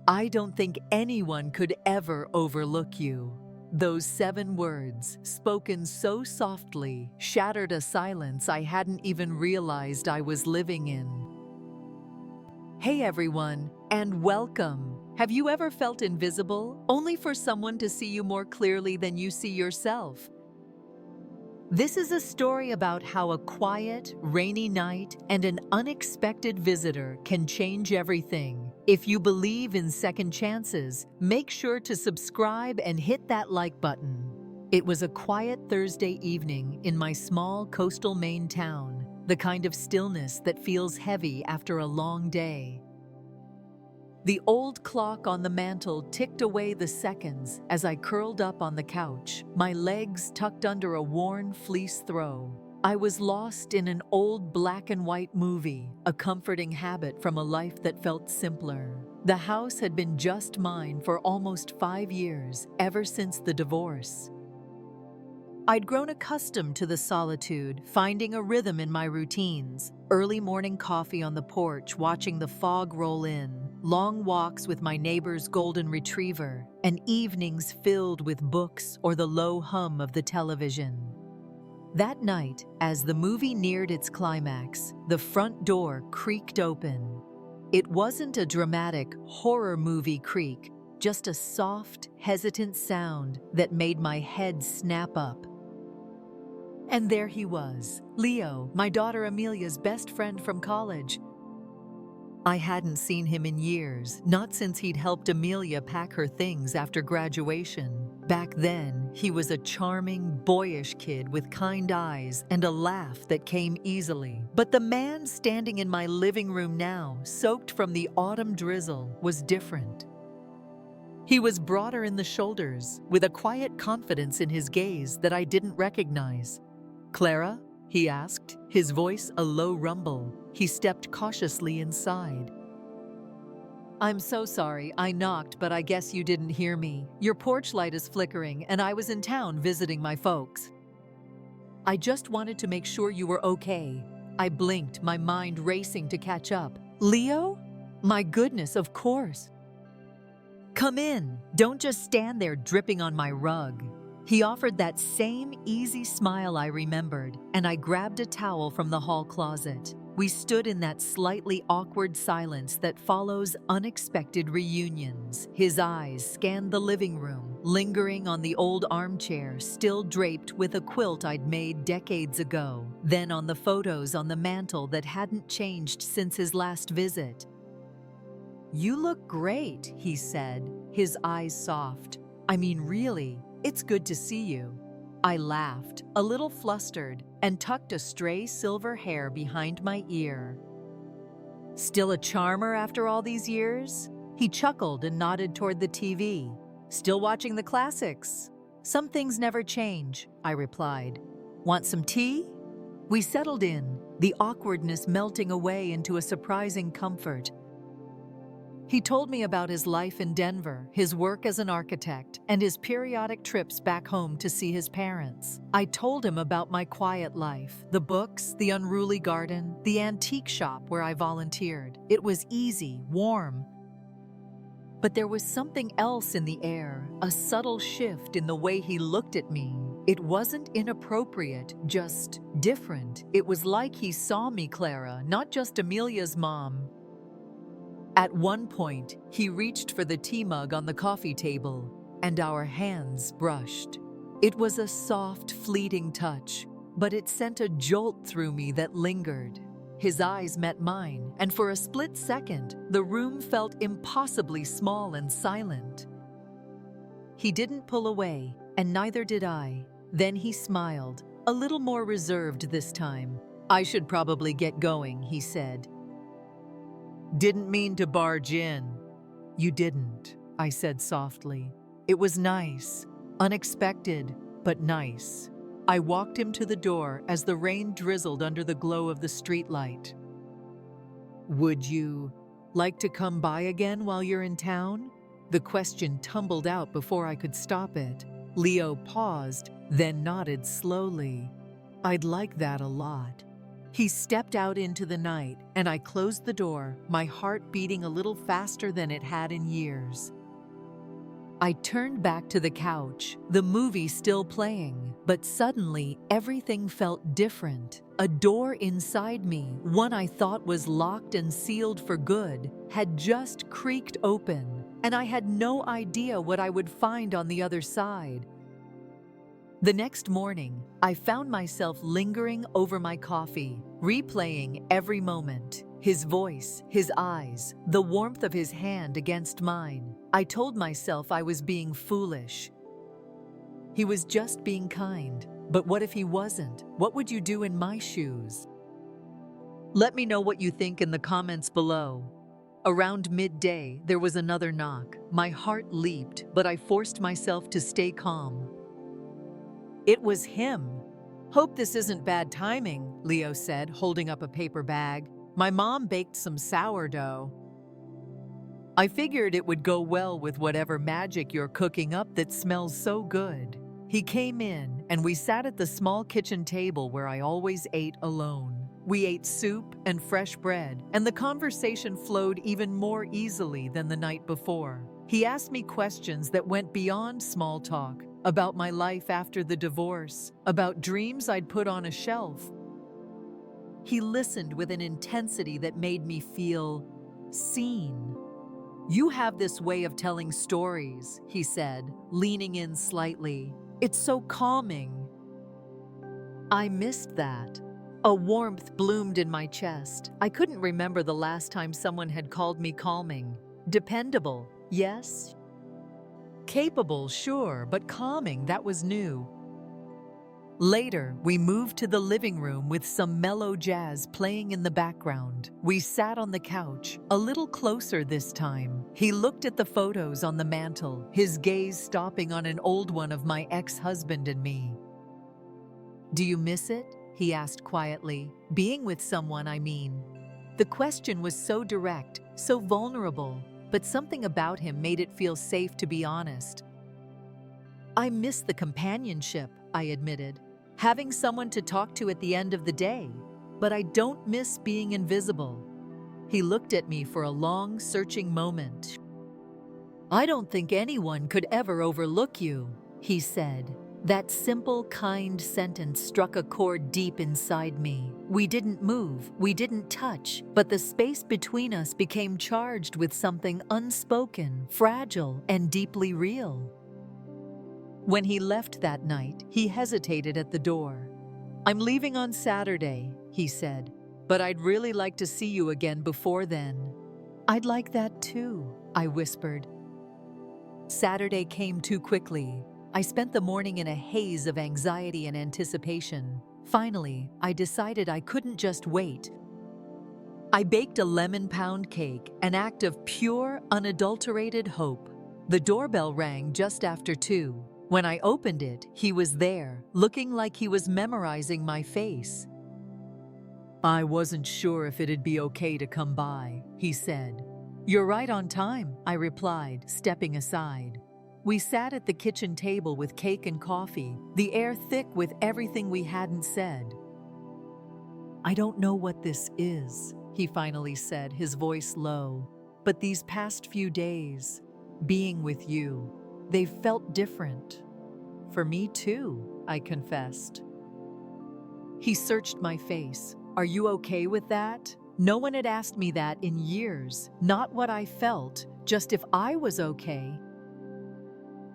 I don't think anyone could ever overlook you." Those 7 words, spoken so softly, shattered a silence I hadn't even realized I was living in. Hey everyone, and welcome. Have you ever felt invisible, only for someone to see you more clearly than you see yourself? This is a story about how a quiet, rainy night and an unexpected visitor can change everything. If you believe in second chances, make sure to subscribe and hit that like button. It was a quiet Thursday evening in my small coastal Maine town, the kind of stillness that feels heavy after a long day. The old clock on the mantel ticked away the seconds as I curled up on the couch, my legs tucked under a worn fleece throw. I was lost in an old black and white movie, a comforting habit from a life that felt simpler. The house had been just mine for almost 5 years, ever since the divorce. I'd grown accustomed to the solitude, finding a rhythm in my routines. Early morning coffee on the porch, watching the fog roll in, long walks with my neighbor's golden retriever, and evenings filled with books or the low hum of the television. That night, as the movie neared its climax, the front door creaked open. It wasn't a dramatic horror movie creak, just a soft, hesitant sound that made my head snap up. And there he was, Leo, my daughter Amelia's best friend from college. I hadn't seen him in years, not since he'd helped Amelia pack her things after graduation. Back then, he was a charming, boyish kid with kind eyes and a laugh that came easily. But the man standing in my living room now, soaked from the autumn drizzle, was different. He was broader in the shoulders, with a quiet confidence in his gaze that I didn't recognize. "Clara?" he asked, his voice a low rumble. He stepped cautiously inside. "I'm so sorry, I knocked, but I guess you didn't hear me. Your porch light is flickering, and I was in town visiting my folks." "I just wanted to make sure you were okay." I blinked, my mind racing to catch up. "Leo? My goodness, of course. Come in. Don't just stand there dripping on my rug." He offered that same easy smile I remembered, and I grabbed a towel from the hall closet. We stood in that slightly awkward silence that follows unexpected reunions. His eyes scanned the living room, lingering on the old armchair, still draped with a quilt I'd made decades ago, then on the photos on the mantel that hadn't changed since his last visit. "You look great," he said, his eyes soft. "I mean, really, it's good to see you." I laughed, a little flustered, and tucked a stray silver hair behind my ear. "Still a charmer after all these years?" He chuckled and nodded toward the TV. "Still watching the classics?" "Some things never change," I replied. "Want some tea?" We settled in, the awkwardness melting away into a surprising comfort. He told me about his life in Denver, his work as an architect, and his periodic trips back home to see his parents. I told him about my quiet life, the books, the unruly garden, the antique shop where I volunteered. It was easy, warm. But there was something else in the air, a subtle shift in the way he looked at me. It wasn't inappropriate, just different. It was like he saw me, Clara, not just Amelia's mom. At one point, he reached for the tea mug on the coffee table, and our hands brushed. It was a soft, fleeting touch, but it sent a jolt through me that lingered. His eyes met mine, and for a split second, the room felt impossibly small and silent. He didn't pull away, and neither did I. Then he smiled, a little more reserved this time. "I should probably get going," he said. "Didn't mean to barge in." "You didn't," I said softly. "It was nice, unexpected, but nice." I walked him to the door as the rain drizzled under the glow of the streetlight. "Would you like to come by again while you're in town?" The question tumbled out before I could stop it. Leo paused, then nodded slowly. "I'd like that a lot." He stepped out into the night, and I closed the door, my heart beating a little faster than it had in years. I turned back to the couch, the movie still playing, but suddenly everything felt different. A door inside me, one I thought was locked and sealed for good, had just creaked open, and I had no idea what I would find on the other side. The next morning, I found myself lingering over my coffee, replaying every moment. His voice, his eyes, the warmth of his hand against mine. I told myself I was being foolish. He was just being kind. But what if he wasn't? What would you do in my shoes? Let me know what you think in the comments below. Around midday, there was another knock. My heart leaped, but I forced myself to stay calm. It was him. "Hope this isn't bad timing," Leo said, holding up a paper bag. "My mom baked some sourdough." I figured it would go well with whatever magic you're cooking up that smells so good. He came in, and we sat at the small kitchen table where I always ate alone. We ate soup and fresh bread, and the conversation flowed even more easily than the night before. He asked me questions that went beyond small talk, about my life after the divorce, about dreams I'd put on a shelf. He listened with an intensity that made me feel seen. "You have this way of telling stories," he said, leaning in slightly. "It's so calming." I missed that. A warmth bloomed in my chest. I couldn't remember the last time someone had called me calming. Dependable, yes. Capable, sure, but calming, that was new. Later, we moved to the living room with some mellow jazz playing in the background. We sat on the couch, a little closer this time. He looked at the photos on the mantel, his gaze stopping on an old one of my ex-husband and me. "Do you miss it?" he asked quietly. "Being with someone, I mean." The question was so direct, so vulnerable, but something about him made it feel safe to be honest. "I miss the companionship," I admitted. "Having someone to talk to at the end of the day. But I don't miss being invisible." He looked at me for a long, searching moment. "I don't think anyone could ever overlook you," he said. That simple, kind sentence struck a chord deep inside me. We didn't move, we didn't touch, but the space between us became charged with something unspoken, fragile, and deeply real. When he left that night, he hesitated at the door. "I'm leaving on Saturday," he said, "but I'd really like to see you again before then." "I'd like that too," I whispered. Saturday came too quickly. I spent the morning in a haze of anxiety and anticipation. Finally, I decided I couldn't just wait. I baked a lemon pound cake, an act of pure, unadulterated hope. The doorbell rang just after 2. When I opened it, he was there, looking like he was memorizing my face. "I wasn't sure if it'd be okay to come by," he said. "You're right on time," I replied, stepping aside. We sat at the kitchen table with cake and coffee, the air thick with everything we hadn't said. "I don't know what this is," he finally said, his voice low. "But these past few days, being with you, they've felt different." "For me too," I confessed. He searched my face. "Are you okay with that?" No one had asked me that in years. Not what I felt, just if I was okay.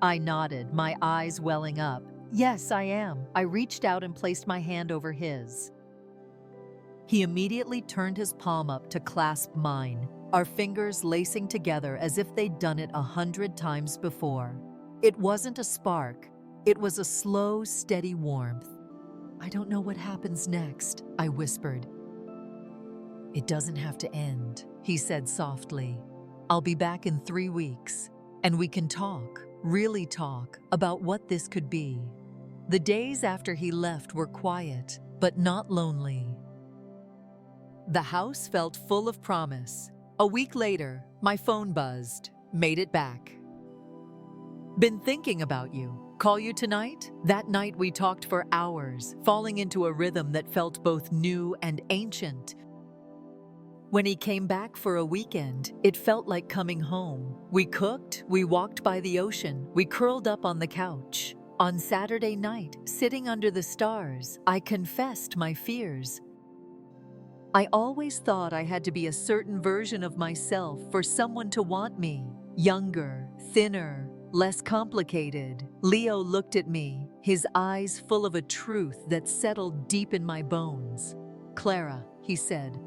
I nodded, my eyes welling up. "Yes, I am." I reached out and placed my hand over his. He immediately turned his palm up to clasp mine, our fingers lacing together as if they'd done it 100 times before. It wasn't a spark. It was a slow, steady warmth. "I don't know what happens next," I whispered. "It doesn't have to end," he said softly. "I'll be back in 3 weeks, and we can talk. Really talk about what this could be." The days after he left were quiet, but not lonely. The house felt full of promise. A week later, my phone buzzed. Made it back. "Been thinking about you. Call you tonight? That night we talked for hours, falling into a rhythm that felt both new and ancient. When he came back for a weekend, it felt like coming home. We cooked, we walked by the ocean, we curled up on the couch. On Saturday night, sitting under the stars, I confessed my fears. I always thought I had to be a certain version of myself for someone to want me. Younger, thinner, less complicated. Leo looked at me, his eyes full of a truth that settled deep in my bones. "Clara," he said,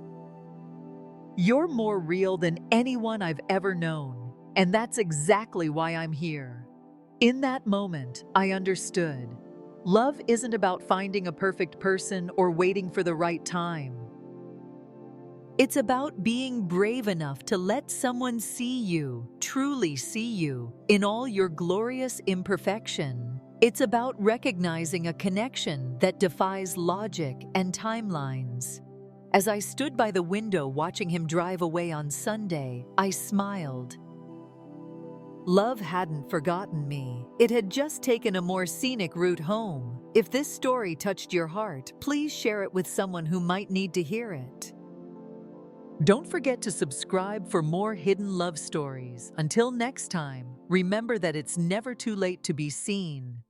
"you're more real than anyone I've ever known, and that's exactly why I'm here." In that moment, I understood. Love isn't about finding a perfect person or waiting for the right time. It's about being brave enough to let someone see you, truly see you, in all your glorious imperfection. It's about recognizing a connection that defies logic and timelines. As I stood by the window watching him drive away on Sunday, I smiled. Love hadn't forgotten me. It had just taken a more scenic route home. If this story touched your heart, please share it with someone who might need to hear it. Don't forget to subscribe for more hidden love stories. Until next time, remember that it's never too late to be seen.